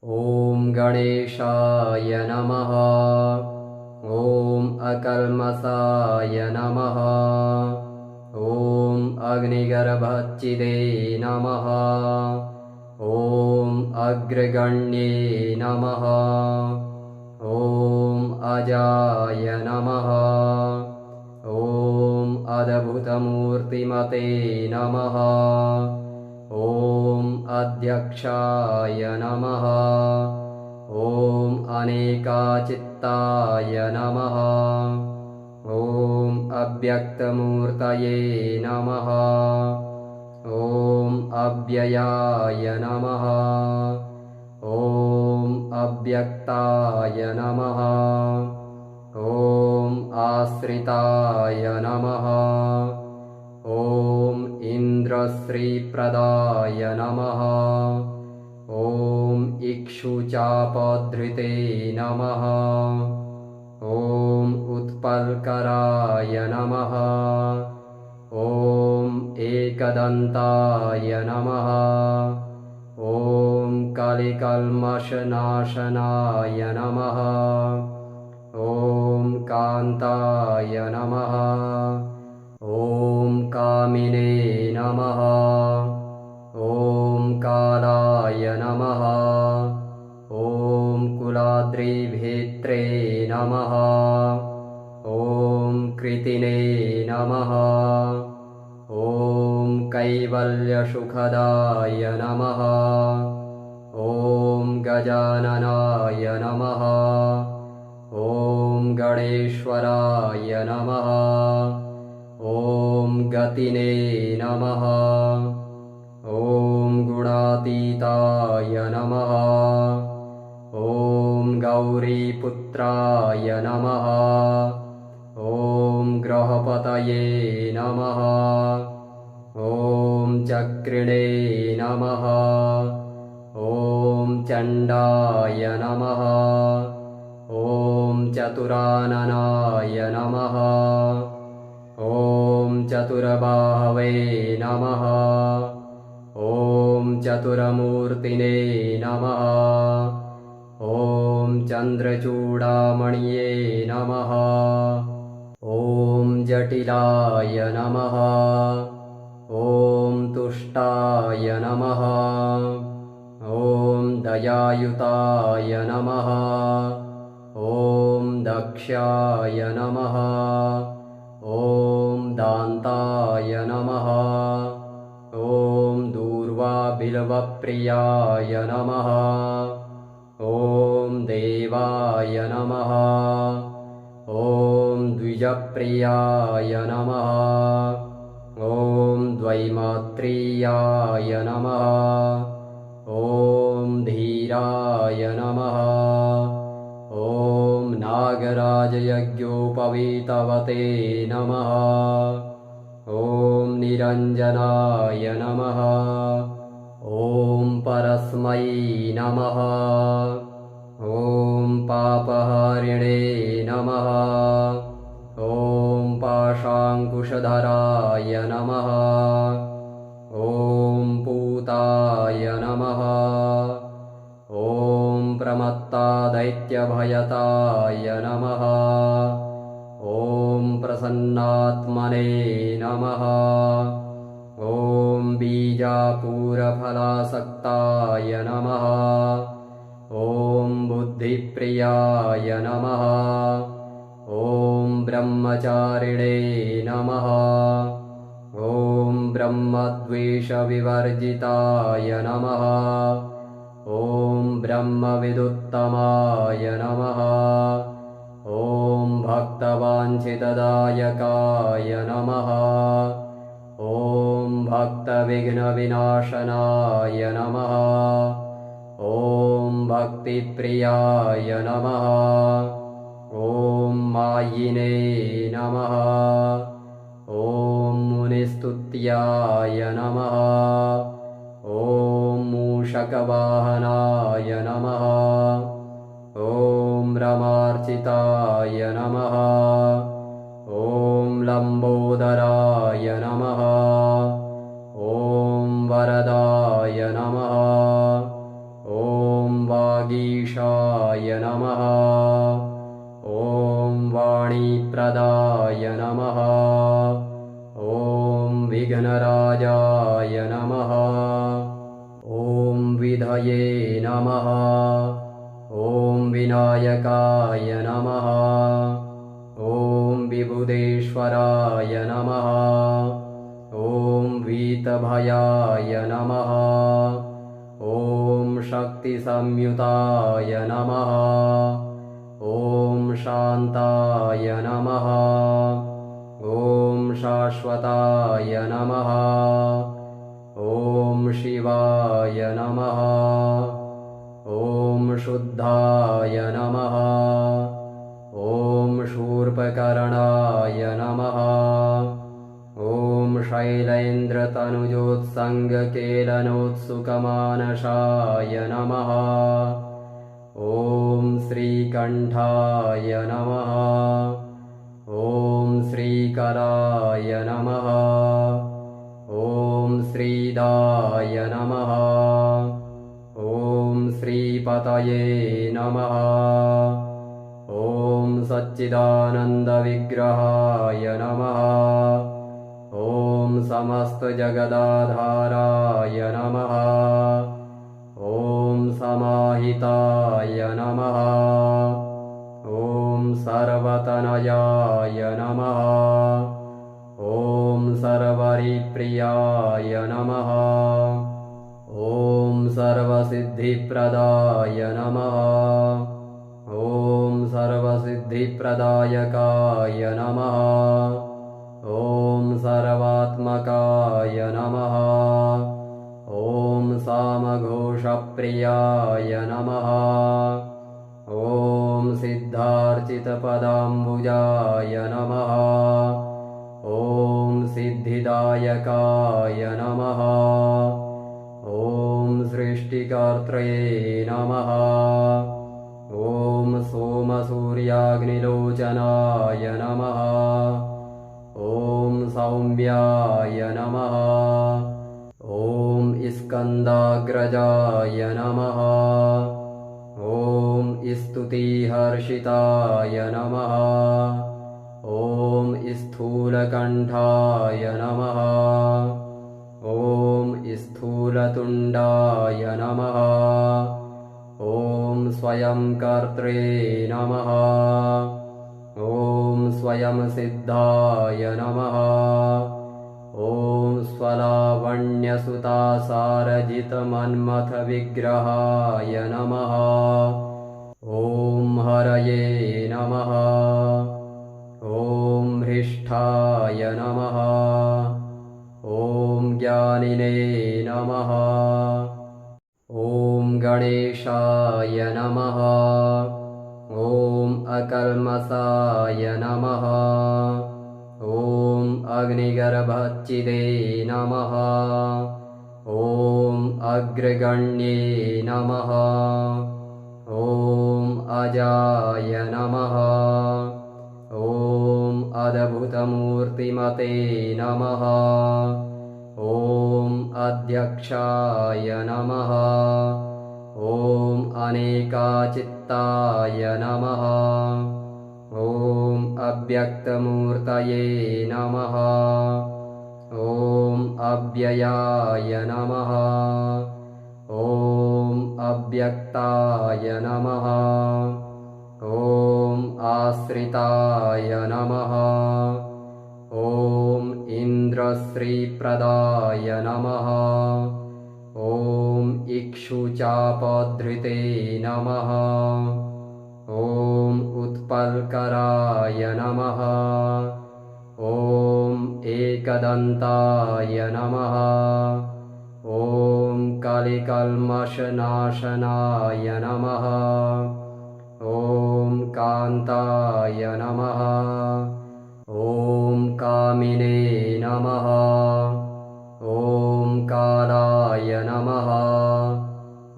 ॐ गणेशाय नमः। ॐ अकल्मषाय नमः। ॐ अग्निगर्भच्चिदे नमः। ॐ अग्रगण्ये नमः। ॐ अजाय नमः। ॐ अद्भुतमूर्तिमते नमः। ॐ अध्यक्षाय नमः। ॐ अनेकाचित्ताय नमः। ॐ अव्यक्तमूर्तये नमः। ॐ अव्ययाय नमः। ॐ अव्यक्ताय नमः। ॐ आश्रिताय नमः। ॐ इन्द्रश्रीप्रदाय नमः। ॐ इक्षुचापधृते नमः। ॐ उत्पलकराय नमः। ॐ एकदन्ताय नमः। ॐ कलिकल्मषनाशनाय नमः। ॐ कान्ताय नमः। ॐ कामिने नमः। ॐ कालाय नमः। ॐ कुलाद्रिभेत्रे नमः। ॐ कृतिने नमः। ॐ कैवल्यसुखदाय नमः। ॐ गजाननाय नमः। ॐ गणेश्वराय नमः। ॐ गतिने नमः। ॐ गुणातीताय नमः। ॐ गौरीपुत्राय नमः। ॐ ग्रहपतये नमः। ॐ चक्रिणे नमः। ॐ चण्डाय नमः। ॐ चतुराननाय नमः। ॐ चतुरबाहवे नमः। ॐ चतुरमूर्तिने नमः। ॐ चन्द्रचूडामणये नमः। ॐ जटिलाय नमः। ॐ तुष्टाय नमः। ॐ दयायुताय नमः। ॐ दक्षाय नमः। ॐ दान्ताय नमः। ॐ दूर्वाबिल्वप्रियाय नमः। ॐ देवाय नमः। ॐ द्विजप्रियाय नमः। ॐ द्वैमात्रेयाय नमः। ॐ धीराय नमः। ॐ नागराजयज्ञोपवीतवते नमः। ॐ निरञ्जनाय नमः। ॐ परस्मै नमः। ॐ पापहारिणे नमः। ॐ पाशाङ्कुशधराय नमः। ॐ पूताय नमः। ॐ प्रमत्तादैत्यभयताय नमः। ॐ प्रसन्नात्मने नमः। ॐ बीजापूरफलासक्ताय नमः। ॐ बुद्धिप्रियाय नमः। ॐ ब्रह्मचारिणे नमः। ॐ ब्रह्मद्वेषविवर्जिताय नमः। ॐ ब्रह्मविदुत्तमाय नमः। ॐ भक्तवाञ्छितदायकाय नमः। ॐ भक्तविघ्नविनाशनाय नमः। ॐ भक्तिप्रियाय नमः। ॐ मायिने नमः। ॐ मुनिस्तुत्याय नमः। ॐ मूषकवाहनाय नमः। ॐ रमार्चिताय नमः। ॐ लम्बोदराय नमः। ॐ वरदाय नमः। ॐ नमः। ॐ वाणीप्रदाय नमः। ॐ विघ्नराजाय नमः। ॐ विधये नमः। ॐ विनायकाय नमः। ॐ विबुधेश्वराय नमः। ॐ वीतभयाय नमः। ॐ शक्तिसंयुताय नमः। ॐ शान्ताय नमः। ॐ शाश्वताय नमः। ॐ शिवाय नमः। ॐ शुद्धाय नमः। ॐ शूर्पकर्णाय नमः। ॐ शैलेन्द्रतनुजोत्सङ्गकेलनोत्सुकमानसाय नमः। ॐ श्रीकण्ठाय नमः। ॐ श्रीकराय नमः। ॐ श्रीदाय नमः। ॐ श्रीपतये नमः। ॐ सच्चिदानन्दविग्रहाय नमः। ॐ समस्तजगदाधाराय नमः। ॐ समाहिताय नमः। ॐ सर्वतनयाय नमः। ॐ सर्वरिप्रियाय नमः। ॐ सर्वसिद्धिप्रदाय नमः। ॐ सर्वसिद्धिप्रदायकाय नमः। ॐ सर्वात्मकाय नमः। ॐ सामघोषप्रियाय नमः। ॐ सिद्धार्चितपदाम्बुजाय नमः। ॐ सिद्धिदायकाय नमः। ॐ सृष्टिकर्त्रये नमः। ॐ सोमसूर्याग्निलोचनाय नमः। ॐ सौम्याय नमः। ॐ स्कन्दाग्रजाय नमः। ॐ स्तुतिहर्षिताय नमः। ॐ स्थूलकण्ठाय नमः। ॐ स्थूलतुण्डाय नमः। ॐ स्वयंकर्त्रे नमः। ॐ स्वयंसिद्धाय नमः। ॐ स्वलावण्यसुतासारजितमन्मथविग्रहाय नमः। ॐ हरये नमः। ॐ हृष्ठाय नमः। ॐ ज्ञानिने नमः। ॐ गणेशाय नमः। ॐ अकल्मषाय नमः। ॐ अग्निगर्भच्चिदे नमः। ॐ अग्रगण्ये नमः। ॐ अजाय नमः। ॐ अद्भुतमूर्तिमते नमः। ॐ अध्यक्षाय नमः। ॐ अनेकाचित्ताय नमः। ॐ अव्यक्तमूर्तये नमः। ॐ अव्ययाय नमः। ॐ अव्यक्ताय नमः। ॐ आश्रिताय नमः। ॐ इन्द्रश्रीप्रदाय नमः। ॐ इक्षुचापधृते नमः। ॐ उत्पलकराय नमः। ॐ एकदन्ताय नमः। ॐ कलिकल्मषनाशनाय नमः। ॐ कान्ताय नमः। ॐ कामिने नमः। ॐ कालाय नमः।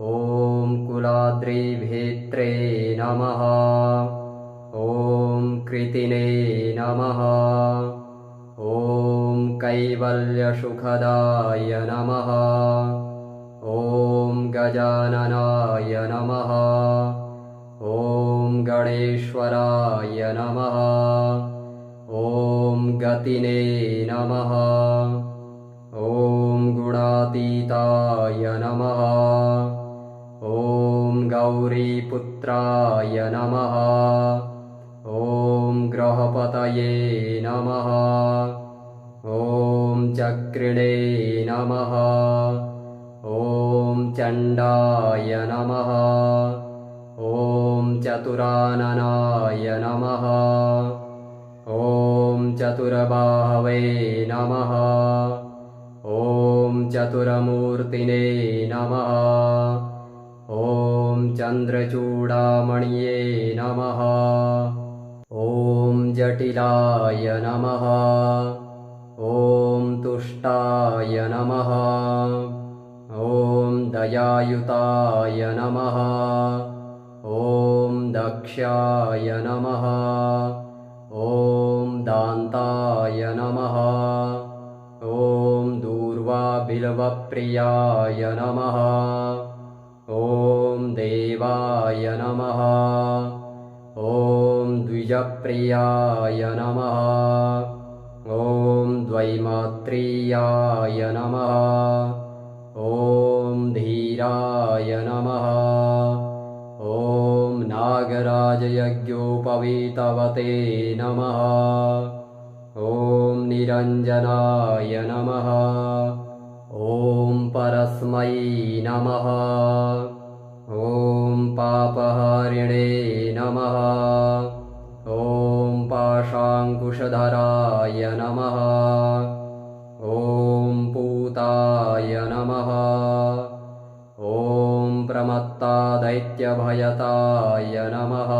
ॐ कुलाद्रिभेत्रे नमः। ॐ कृतिने नमः। ॐ कैवल्यसुखदाय नमः। ॐ गजाननाय नमः। ॐ गणेश्वराय नमः। ॐ गतिने नमः। ॐ गुणातीताय नमः। ॐ गौरीपुत्राय नमः। ॐ ग्रहपतये नमः। ॐ चक्रिणे नमः। ॐ चण्डाय नमः। ॐ चतुराननाय नमः। ॐ चतुरबाहवे नमः। ॐ चतुरमूर्तिने नमः। ॐ चन्द्रचूडामणये नमः। ॐ जटिलाय नमः। ॐ तुष्टाय नमः। ॐ दयायुताय नमः। ॐ दक्षाय नमः। ॐ दान्ताय नमः। ॐ दूर्वाबिल्वप्रियाय नमः। ॐ देवाय नमः। ॐ द्विजप्रियाय नमः। ॐ द्वैमात्रेयाय नमः। ॐ धीराय नमः। ॐ नागराजयज्ञोपवीतवते नमः। ॐ निरञ्जनाय नमः। ॐ परस्मै नमः। ॐ पापहारिणे नमः। ॐ पाशाङ्कुशधराय नमः। ॐ पूताय नमः। ॐ प्रमत्तादैत्यभयताय नमः।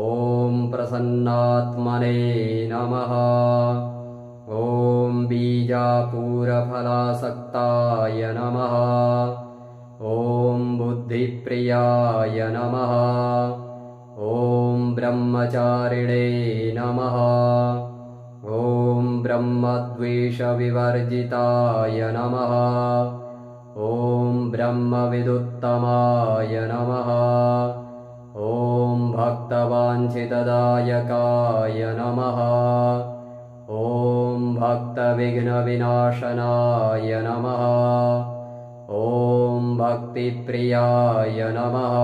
ॐ प्रसन्नात्मने नमः। ॐ बीजापूरफलासक्ताय नमः। ॐ बुद्धिप्रियाय नमः। ॐ ब्रह्मचारिणे नमः। ॐ ब्रह्मद्वेषविवर्जिताय नमः। ॐ ब्रह्मविदुत्तमाय नमः। ॐ भक्तवाञ्छितदायकाय नमः। ॐ भक्तविघ्नविनाशनाय नमः। ॐ भक्तिप्रियाय नमः।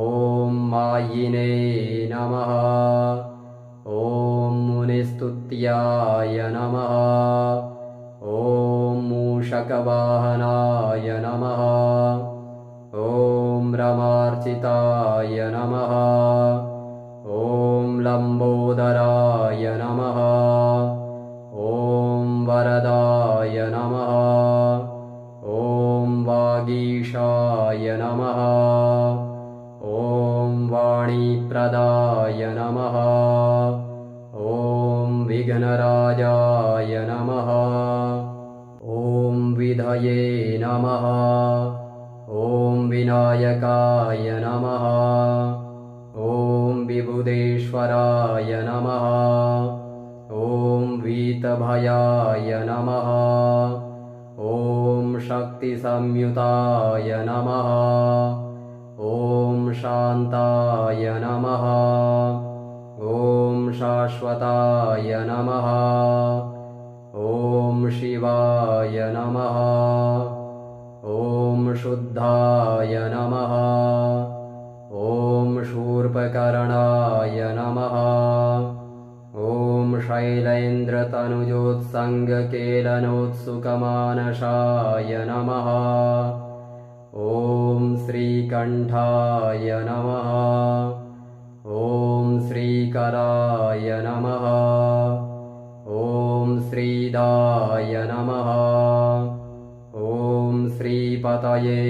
ॐ मायिने नमः। ॐ मुनिस्तुत्याय नमः। ॐ मूषकवाहनाय नमः। ॐ रमार्चिताय नमः। ॐ लम्बोदराय नमः। ॐ वरदाय नमः। ॐ वागीशाय नमः। ॐ वाणीप्रदाय नमः। ॐ विघ्नराजाय नमः। ॐ विधये नमः। ॐ विनायकाय नमः। ॐ विबुधेश्वराय नमः। ॐ वीतभयाय नमः। ॐ शक्तिसंयुताय नमः। ॐ शान्ताय नमः। ॐ शाश्वताय नमः। ॐ शिवाय नमः। ॐ शुद्धाय नमः। ॐ शूर्पकर्णाय नमः। ॐ शैलेन्द्रतनुजोत्सङ्गकेलनोत्सुकमानसाय नमः। ॐ श्रीकण्ठाय नमः। ॐ श्रीकराय नमः। ॐ श्रीदाय नमः। ॐ श्रीपतये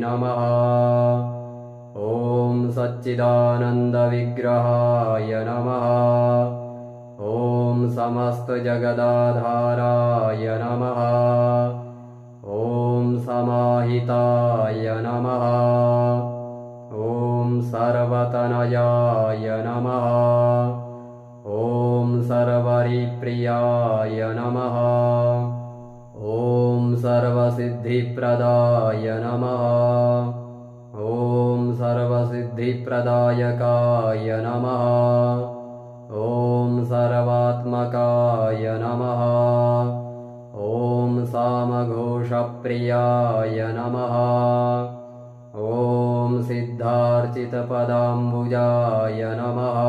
नमः। ॐ सच्चिदानन्दविग्रहाय नमः। ॐ समस्तजगदाधाराय नमः। ॐ समाहिताय नमः। ॐ सर्वतनयाय नमः। ॐ सर्वरिप्रियाय नमः। ॐ सर्वसिद्धिप्रदाय नमः। ॐ सर्वसिद्धि बुद्धिप्रदायकाय नमः। ॐ सर्वात्मकाय नमः। ॐ सामघोषप्रियाय नमः। ॐ सिद्धार्चितपदाम्बुजाय नमः।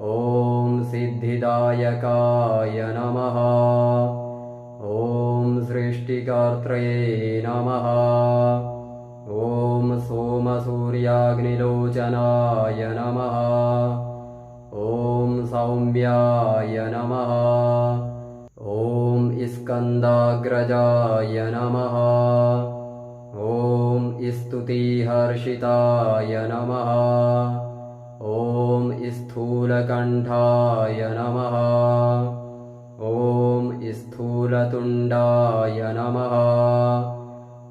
ॐ सिद्धिदायकाय नमः। ॐ सृष्टिकर्त्रे नमः। ॐ सोमसूर्याग्निलोचनाय नमः। ॐ सौम्याय नमः। ॐ स्कन्दाग्रजाय नमः। ॐ स्तुतिहर्षिताय नमः। ॐ स्थूलकण्ठाय नमः। ॐ स्थूलतुण्डाय नमः।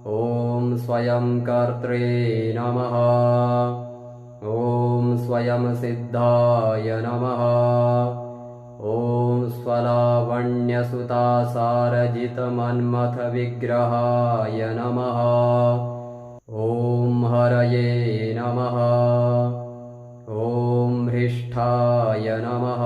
ॐ स्वयंकर्त्रे नमः। ॐ स्वयंसिद्धाय नमः। ॐ स्वलावण्यसुतासारजितमन्मथविग्रहाय नमः। ॐ हरये नमः। ॐ हृष्ठाय नमः।